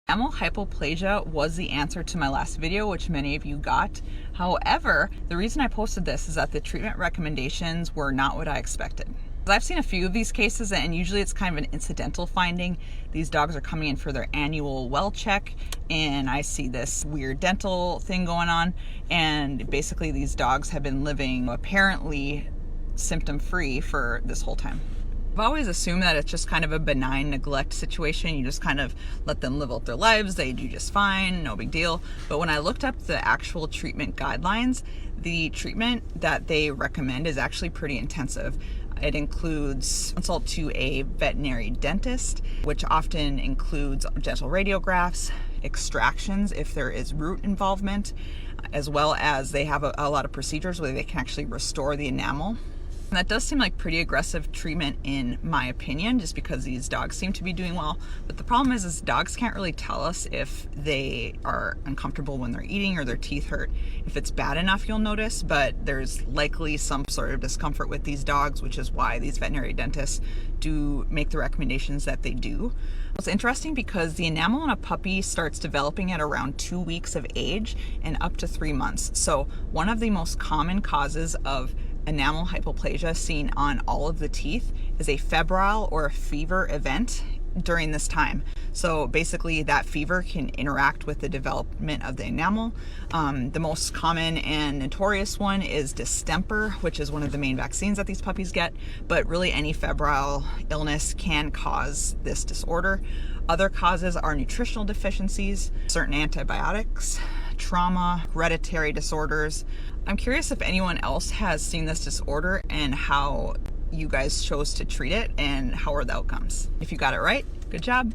Enamel hypoplasia was the answer to my last video, which many of you got. However, the reason I posted this is that the treatment recommendations were not what I expected. I've seen a few of these cases, and usually it's kind of an incidental finding. These dogs are coming in for their annual well check, and I see this weird dental thing going on, and basically these dogs have been living apparently symptom-free for this whole time. I've always assumed that it's just kind of a benign neglect situation. You just kind of let them live out their lives. They do just fine, no big deal. But when I looked up the actual treatment guidelines, the treatment that they recommend is actually pretty intensive. It includes consult to a veterinary dentist, which often includes dental radiographs, extractions if there is root involvement, as well as they have a lot of procedures where they can actually restore the enamel. And that does seem like pretty aggressive treatment in my opinion, just because these dogs seem to be doing well. But the problem is dogs can't really tell us if they are uncomfortable when they're eating or their teeth hurt. If it's bad enough, you'll notice, but there's likely some sort of discomfort with these dogs, which is why these veterinary dentists do make the recommendations that they do. It's interesting because the enamel in a puppy starts developing at around 2 weeks of age and up to 3 months. So one of the most common causes of enamel hypoplasia seen on all of the teeth is a febrile or a fever event during this time. So basically that fever can interact with the development of the enamel. The most common and notorious one is distemper, which is one of the main vaccines that these puppies get, but really any febrile illness can cause this disorder. Other causes are nutritional deficiencies, certain antibiotics, trauma, hereditary disorders. I'm curious if anyone else has seen this disorder and how you guys chose to treat it and how are the outcomes. If you got it right, good job.